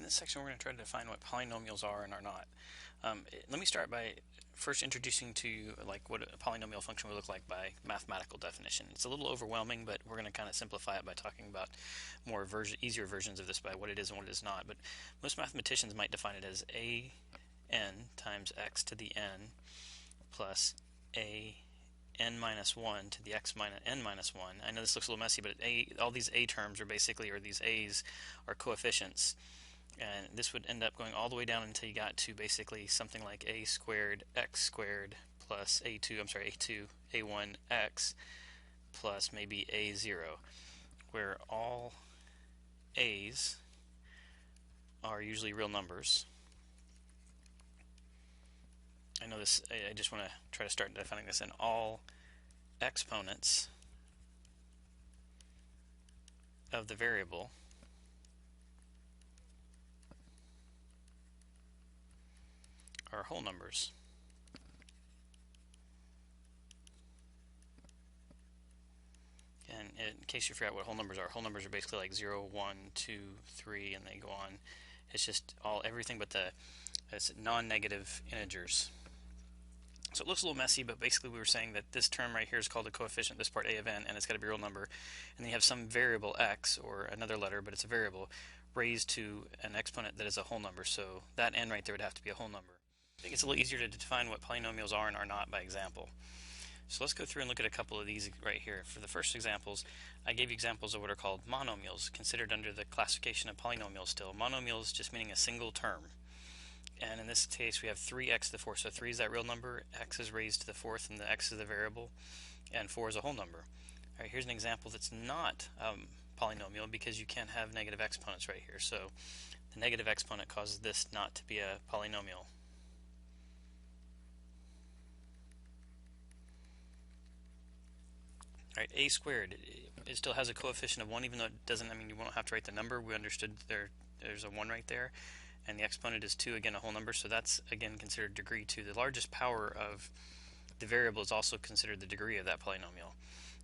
In this section, we're going to try to define what polynomials are and are not. Let me start by first introducing to you what a polynomial function would look like by mathematical definition. It's a little overwhelming, but we're going to kind of simplify it by talking about more easier versions of this by what it is and what it is not. But most mathematicians might define it as a(n) times x to the n plus a(n minus 1) to the x minus n minus 1. I know this looks a little messy, but all these a terms are basically, or these a's are coefficients. And this would end up going all the way down until you got to basically something like a squared x squared plus a1x plus maybe a0, where all a's are usually real numbers. I know this, I just want to try to start defining this, in all exponents of the variable are whole numbers. And in case you forgot what whole numbers are basically like 0, 1, 2, 3, and they go on. It's just everything but the non-negative integers. So it looks a little messy, but basically we were saying that this term right here is called a coefficient, this part a of n, and it's got to be a real number. And then you have some variable x, or another letter, but it's a variable, raised to an exponent that is a whole number. So that n right there would have to be a whole number. I think it's a little easier to define what polynomials are and are not by example. So let's go through and look at a couple of these right here. For the first examples, I gave you examples of what are called monomials, considered under the classification of polynomials still. Monomials just meaning a single term. And in this case, we have 3x to the 4th. So 3 is that real number, x is raised to the 4th, and the x is the variable, and 4 is a whole number. All right, here's an example that's not polynomial because you can't have negative exponents right here. So the negative exponent causes this not to be a polynomial. Alright, a squared, it still has a coefficient of 1, even though it doesn't, you won't have to write the number. We understood there's a 1 right there. And the exponent is 2, again a whole number, so that's again considered degree 2. The largest power of the variable is also considered the degree of that polynomial.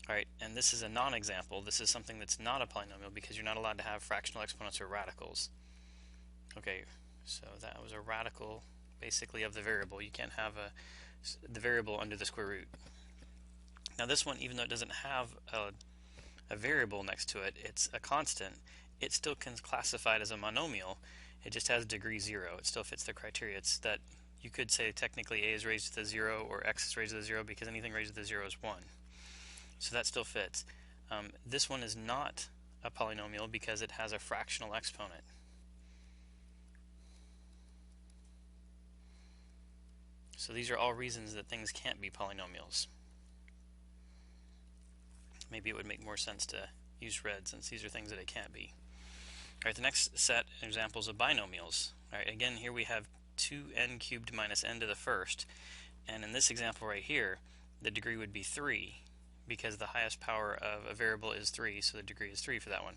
Alright, and this is a non-example. This is something that's not a polynomial because you're not allowed to have fractional exponents or radicals. Okay, so that was a radical basically of the variable. You can't have the variable under the square root. Now this one, even though it doesn't have a variable next to it, it's a constant, it still can classified as a monomial. It just has degree 0. It still fits the criteria. It's that you could say technically a is raised to the 0 or x is raised to the 0 because anything raised to the 0 is 1. So that still fits. This one is not a polynomial because it has a fractional exponent. So these are all reasons that things can't be polynomials. Maybe it would make more sense to use red since these are things that it can't be. Alright, the next set examples of binomials. Alright, again here we have 2n cubed minus n to the first, and in this example right here the degree would be 3 because the highest power of a variable is 3, so the degree is 3 for that one.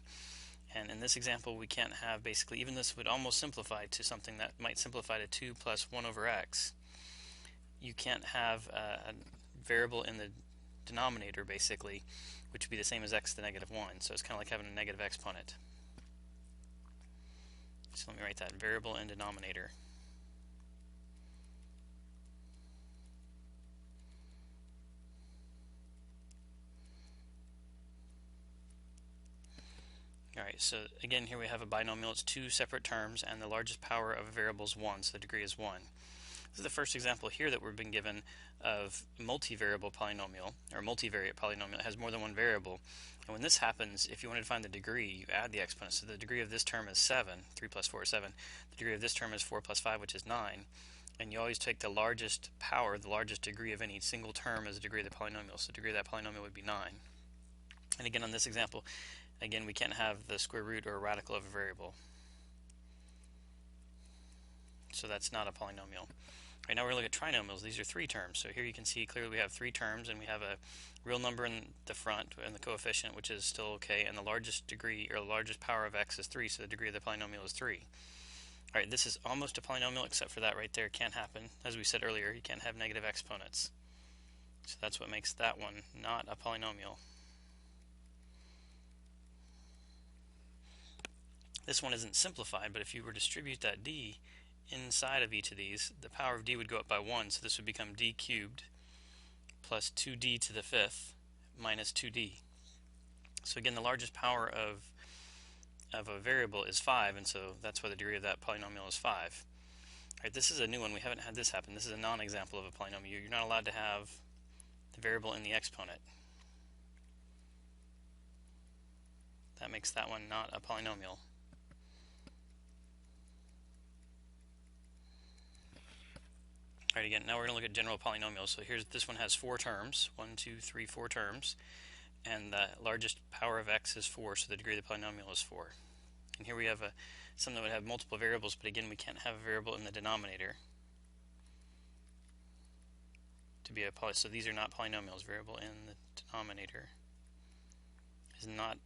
And in this example we can't have, basically, even this would almost simplify to something that might simplify to 2 plus 1 over x. You can't have a variable in the denominator basically, which would be the same as x to the negative 1, so it's kind of like having a negative exponent. So let me write that, variable in denominator. Alright, so again here we have a binomial. It's two separate terms and the largest power of a variable is 1, so the degree is 1. This is the first example here that we've been given of multivariable polynomial, or multivariate polynomial. It has more than one variable. And when this happens, if you want to find the degree, you add the exponent. So the degree of this term is 7. 3 plus 4 is 7. The degree of this term is 4 plus 5, which is 9. And you always take the largest power, the largest degree of any single term as the degree of the polynomial. So the degree of that polynomial would be 9. And again, on this example, again, we can't have the square root or a radical of a variable. So that's not a polynomial. Right, now we're going to look at trinomials. These are 3 terms. So here you can see clearly we have 3 terms, and we have a real number in the front and the coefficient, which is still okay, and the largest degree, or the largest power of x is 3, so the degree of the polynomial is 3. Alright, this is almost a polynomial except for that right there. It can't happen. As we said earlier, you can't have negative exponents. So that's what makes that one not a polynomial. This one isn't simplified, but if you were to distribute that d inside of each of these, the power of d would go up by 1, so this would become d cubed plus 2d to the 5th minus 2d. So again, the largest power of a variable is 5, and so that's why the degree of that polynomial is 5. Alright, this is a new one. We haven't had this happen. This is a non-example of a polynomial. You're not allowed to have the variable in the exponent. That makes that one not a polynomial. Alright, again, now we're going to look at general polynomials. So here's, this one has 4 terms. 1, 2, 3, 4 terms. And the largest power of x is 4, so the degree of the polynomial is 4. And here we have something that would have multiple variables, but again, we can't have a variable in the denominator to be a poly. So these are not polynomials. Variable in the denominator is not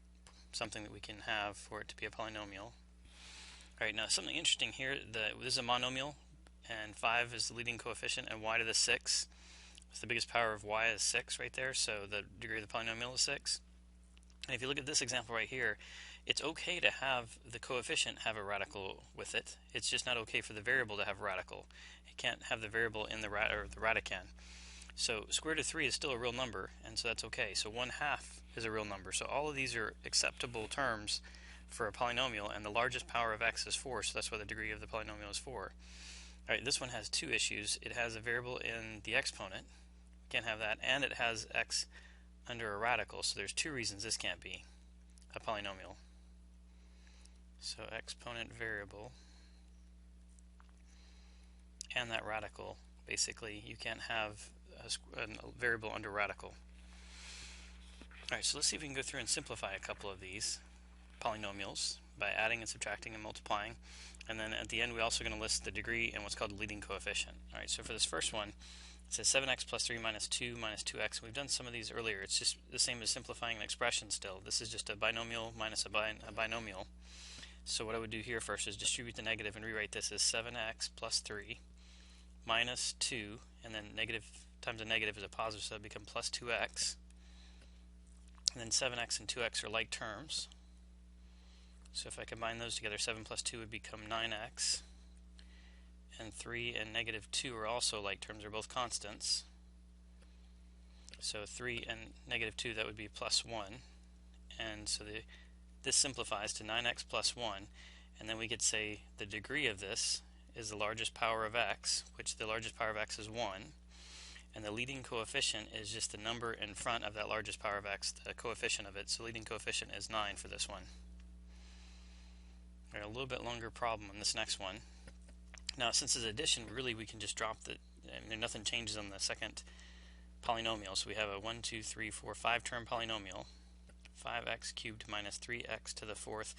something that we can have for it to be a polynomial. Alright, now something interesting here, this is a monomial, and 5 is the leading coefficient, and y to the 6. So the biggest power of y is 6 right there, so the degree of the polynomial is 6. And if you look at this example right here, it's okay to have the coefficient have a radical with it. It's just not okay for the variable to have a radical. It can't have the variable in the radicand. So square root of 3 is still a real number, and so that's okay. So 1/2 is a real number. So all of these are acceptable terms for a polynomial, and the largest power of x is 4, so that's why the degree of the polynomial is 4. Alright, this one has 2 issues. It has a variable in the exponent. Can't have that, and it has x under a radical, so there's 2 reasons this can't be a polynomial. So exponent variable and that radical, basically you can't have a variable under radical. Alright, so let's see if we can go through and simplify a couple of these polynomials by adding and subtracting and multiplying, and then at the end we're also going to list the degree and what's called the leading coefficient. Alright, so for this first one, it says 7x plus 3 minus 2 minus 2x. We've done some of these earlier. It's just the same as simplifying an expression still. This is just a binomial minus a binomial. So what I would do here first is distribute the negative and rewrite this as 7x plus 3 minus 2, and then negative times a negative is a positive, so it would become plus 2x. And then 7x and 2x are like terms. So if I combine those together, 7 plus 2 would become 9x. And 3 and negative 2 are also like terms, they're both constants. So 3 and negative 2, that would be plus 1. And so this simplifies to 9x plus 1. And then we could say the degree of this is the largest power of x, which the largest power of x is 1. And the leading coefficient is just the number in front of that largest power of x, the coefficient of it. So leading coefficient is 9 for this one. All right, a little bit longer problem in this next one. Now, since it's addition, really we can just drop nothing changes on the second polynomial. So we have a 1, 2, 3, 4, 5 term polynomial. 5x cubed minus 3x to the 4th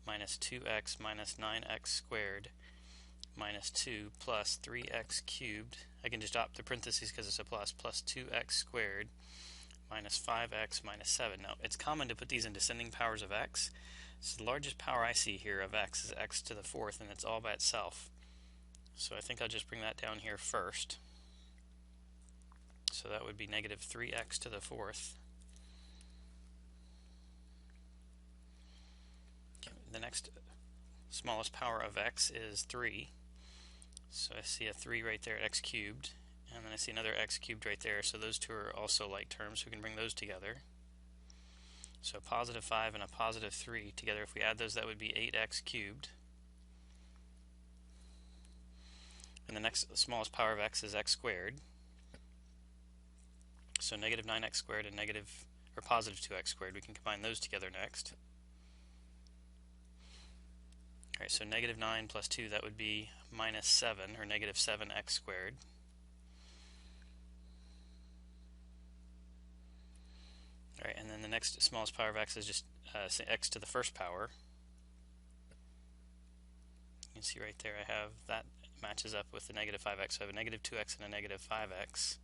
minus 2x minus 9x squared minus 2 plus 3x cubed. I can just drop the parentheses because it's a plus 2x squared minus 5x minus 7. Now, it's common to put these in descending powers of x. So the largest power I see here of x is x to the 4th, and it's all by itself. So I think I'll just bring that down here first. So that would be negative 3x to the 4th. Okay, the next smallest power of x is 3. So I see a 3 right there at x cubed, and then I see another x cubed right there. So those two are also like terms, so we can bring those together. So a positive 5 and a positive 3 together, if we add those, that would be 8x cubed. And the next smallest power of x is x squared. So negative 9x squared and positive 2x squared. We can combine those together next. Alright, so negative 9 plus 2, that would be minus 7, or negative 7x squared. Alright, and then the next smallest power of x is just x to the first power. You can see right there I have that matches up with the negative 5x. So I have a negative 2x and a negative 5x.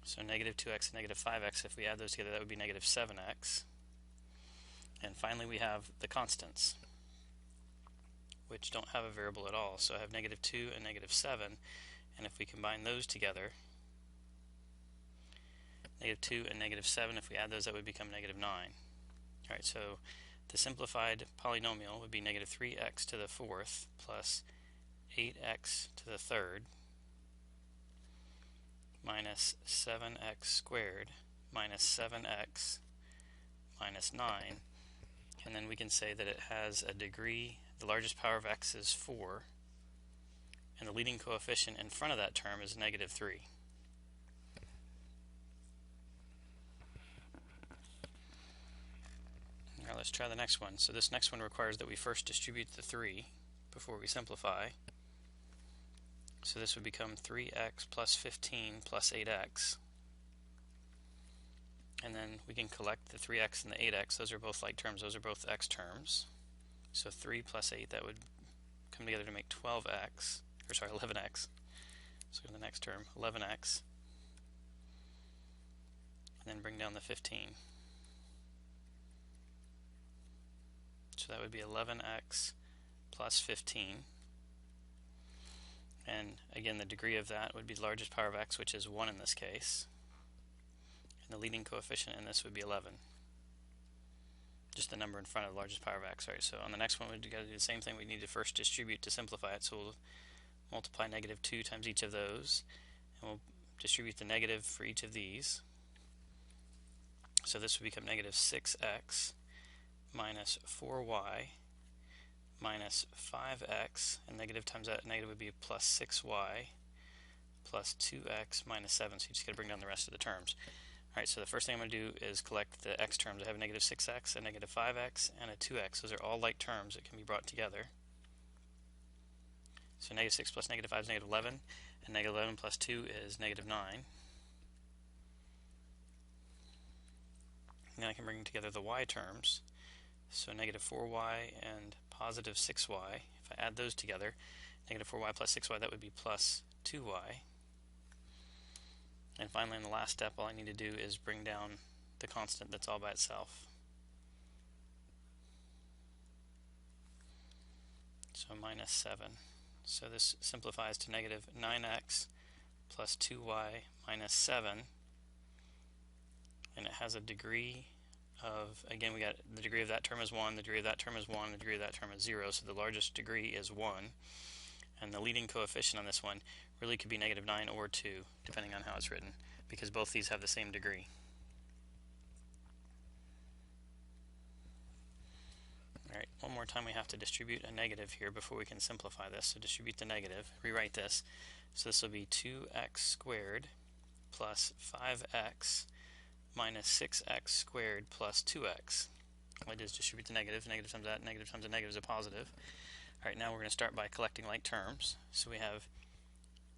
So negative 2x and negative 5x, if we add those together, that would be negative 7x. And finally we have the constants, which don't have a variable at all. So I have negative 2 and negative 7, and if we combine those together, negative 2 and negative 7, if we add those, that would become negative 9. Alright, so the simplified polynomial would be negative 3x to the fourth plus 8x to the third minus 7x squared minus 7x minus 9, and then we can say that it has a degree, the largest power of x is 4, and the leading coefficient in front of that term is negative 3. Now let's try the next one. So this next one requires that we first distribute the 3 before we simplify. So this would become 3x plus 15 plus 8x. And then we can collect the 3x and the 8x. Those are both like terms. Those are both x terms. So 3 plus 8, that would come together to make 12x, or sorry, 11x. So go to the next term, 11x. And then bring down the 15. So that would be 11x plus 15. And again, the degree of that would be the largest power of x, which is 1 in this case. And the leading coefficient in this would be 11. Just the number in front of the largest power of x. Right? So on the next one, we've got to do the same thing. We need to first distribute to simplify it. So we'll multiply negative 2 times each of those. And we'll distribute the negative for each of these. So this would become negative 6x minus 4y minus 5x, and negative times that negative would be plus 6y plus 2x minus 7. So you just got to bring down the rest of the terms. Alright, so the first thing I'm going to do is collect the x terms. I have a negative 6x, a negative 5x, and a 2x. Those are all like terms that can be brought together. So negative 6 plus negative 5 is negative 11, and negative 11 plus 2 is negative 9. And then I can bring together the y terms. So negative 4y and positive 6y, if I add those together, negative 4y plus 6y, that would be plus 2y. And finally, in the last step, all I need to do is bring down the constant that's all by itself. So minus 7. So this simplifies to negative 9x plus 2y minus 7, and it has a degree of, again, we got the degree of that term is 1, the degree of that term is 1, the degree of that term is 0, so the largest degree is 1, and the leading coefficient on this one really could be negative 9 or 2, depending on how it's written, because both these have the same degree. Alright, one more time we have to distribute a negative here before we can simplify this. So distribute the negative, rewrite this. So this will be 2x squared plus 5x minus 6x squared plus 2x. All I did is distribute the negative. Negative times that, negative times a negative is a positive. Alright, now we're going to start by collecting like terms. So we have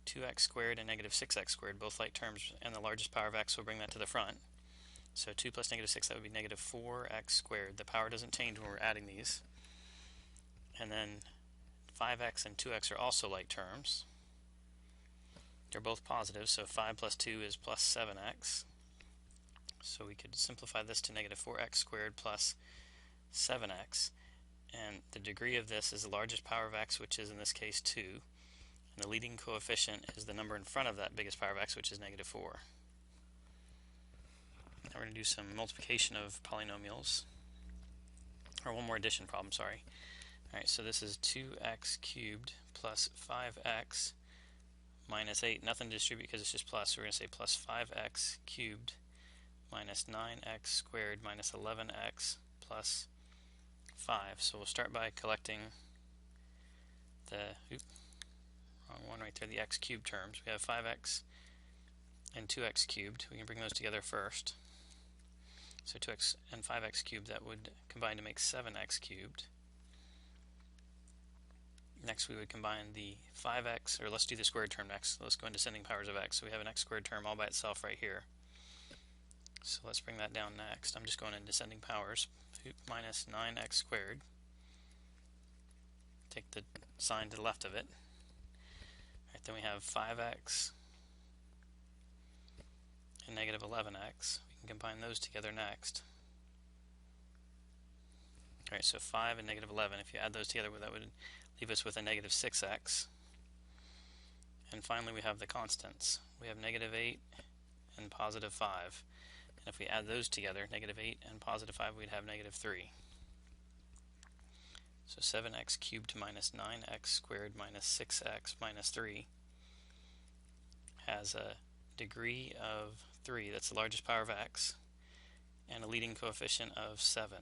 2x squared and negative 6x squared, both like terms, and the largest power of x, we'll bring that to the front. So 2 plus negative 6, that would be negative 4x squared. The power doesn't change when we're adding these. And then 5x and 2x are also like terms. They're both positive, so 5 plus 2 is plus 7x. So we could simplify this to negative 4x squared plus 7x. And the degree of this is the largest power of x, which is in this case 2. And the leading coefficient is the number in front of that biggest power of x, which is negative 4. Now we're going to do some multiplication of polynomials. Or one more addition problem, sorry. Alright, so this is 2x cubed plus 5x minus 8. Nothing to distribute because it's just plus, so we're going to say plus 5x cubed minus 9x squared minus 11x plus 5. So we'll start by collecting the, wrong one right there, the x cubed terms. We have 5x and 2x cubed. We can bring those together first. So 2x and 5x cubed, that would combine to make 7x cubed. Next we would combine the 5x, or let's do the squared term next. Let's go in descending powers of x. So we have an x squared term all by itself right here. So let's bring that down next. I'm just going in descending powers. Minus 9x squared. Take the sign to the left of it. Right, then we have 5x and negative 11x. We can combine those together next. Alright, so 5 and negative 11. If you add those together, that would leave us with a negative 6x. And finally we have the constants. We have negative 8 and positive 5. And if we add those together, negative 8 and positive 5, we'd have negative 3. So 7x cubed minus 9x squared minus 6x minus 3 has a degree of 3, that's the largest power of x, and a leading coefficient of 7.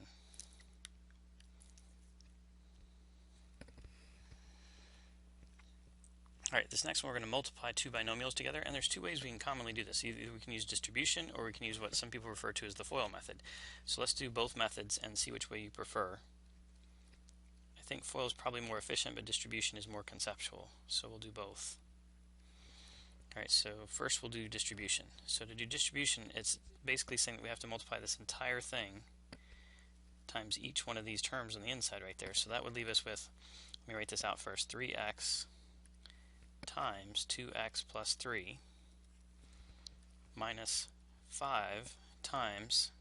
Alright, this next one we're going to multiply two binomials together, and there's two ways we can commonly do this. Either we can use distribution, or we can use what some people refer to as the FOIL method. So let's do both methods and see which way you prefer. I think FOIL is probably more efficient, but distribution is more conceptual, so we'll do both. Alright, so first we'll do distribution. So to do distribution, it's basically saying that we have to multiply this entire thing times each one of these terms on the inside right there. So that would leave us with, let me write this out first, 3x times 2x plus 3 minus 5 times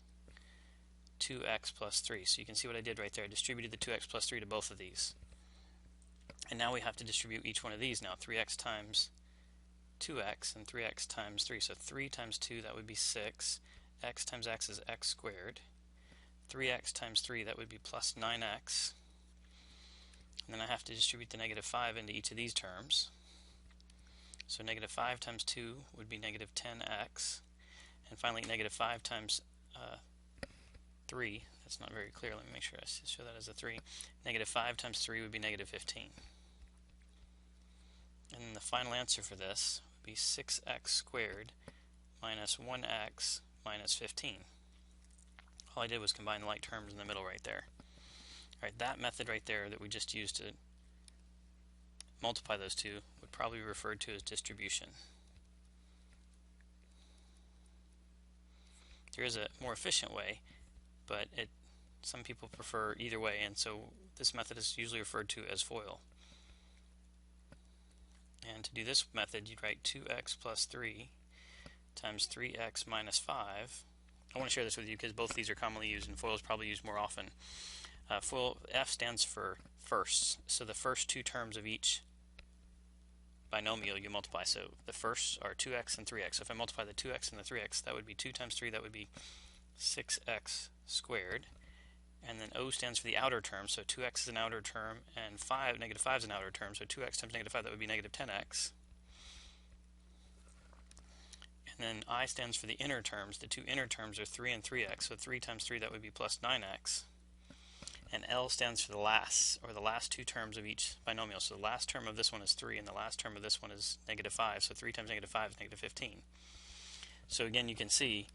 2x plus 3. So you can see what I did right there. I distributed the 2x plus 3 to both of these. And now we have to distribute each one of these now. 3x times 2x and 3x times 3. So 3 times 2, that would be 6. X times x is x squared. 3x times 3, that would be plus 9x. And then I have to distribute the negative 5 into each of these terms. So negative 5 times 2 would be negative 10x. And finally, negative 5 times 3, that's not very clear, let me make sure I show that as a 3. Negative 5 times 3 would be negative 15. And then the final answer for this would be 6x squared minus 1x minus 15. All I did was combine the like terms in the middle right there. Alright, that method right there that we just used to multiply those two would probably be referred to as distribution. There is a more efficient way, but some people prefer either way, and so this method is usually referred to as FOIL. And to do this method, you'd write 2x plus 3 times 3x minus 5. I want to share this with you because both of these are commonly used, and FOIL is probably used more often. FOIL, F stands for firsts, so the first two terms of each binomial you multiply. So the firsts are 2x and 3x. So if I multiply the 2x and the 3x, that would be 2 times 3, that would be 6x squared. And then O stands for the outer term, so 2x is an outer term, and negative 5 is an outer term, so 2x times negative 5, that would be negative 10x. And then I stands for the inner terms. The two inner terms are 3 and 3x, so 3 times 3, that would be plus 9x. And L stands for the last two terms of each binomial. So the last term of this one is 3, and the last term of this one is negative 5, so 3 times negative 5 is negative 15. So again, you can see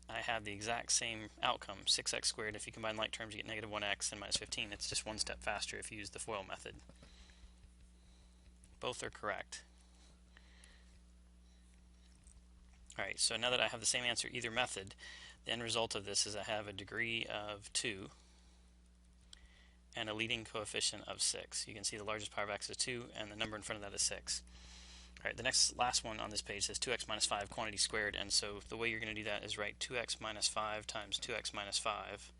I have the exact same outcome, 6x squared. If you combine like terms, you get negative 1x and minus 15. It's just one step faster if you use the FOIL method. Both are correct. Alright, so now that I have the same answer either method, the end result of this is I have a degree of 2 and a leading coefficient of 6. You can see the largest power of x is 2, and the number in front of that is 6. Alright, the last one on this page says 2x minus 5 quantity squared, and so the way you're going to do that is write 2x minus 5 times 2x minus 5.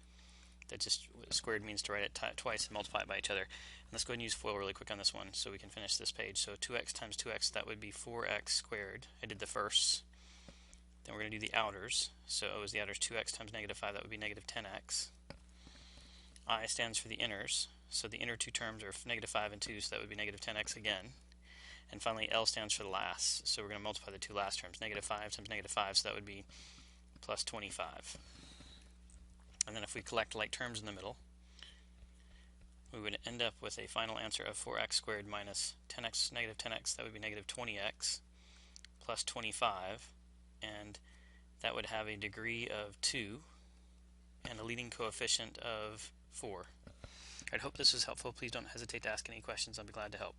That just, squared means to write it twice and multiply it by each other. And let's go ahead and use FOIL really quick on this one so we can finish this page. So 2x times 2x, that would be 4x squared. I did the firsts. Then we're going to do the outers. So O is the outers, 2x times negative 5, that would be negative 10x. I stands for the inners, so the inner two terms are negative 5 and 2, so that would be negative 10x again. And finally, L stands for the last, so we're going to multiply the two last terms, negative 5 times negative 5, so that would be plus 25. And then if we collect like terms in the middle, we would end up with a final answer of 4x squared minus 10x, negative 10x, that would be negative 20x, plus 25, and that would have a degree of 2 and a leading coefficient of 4. I hope this was helpful. Please don't hesitate to ask any questions. I'll be glad to help.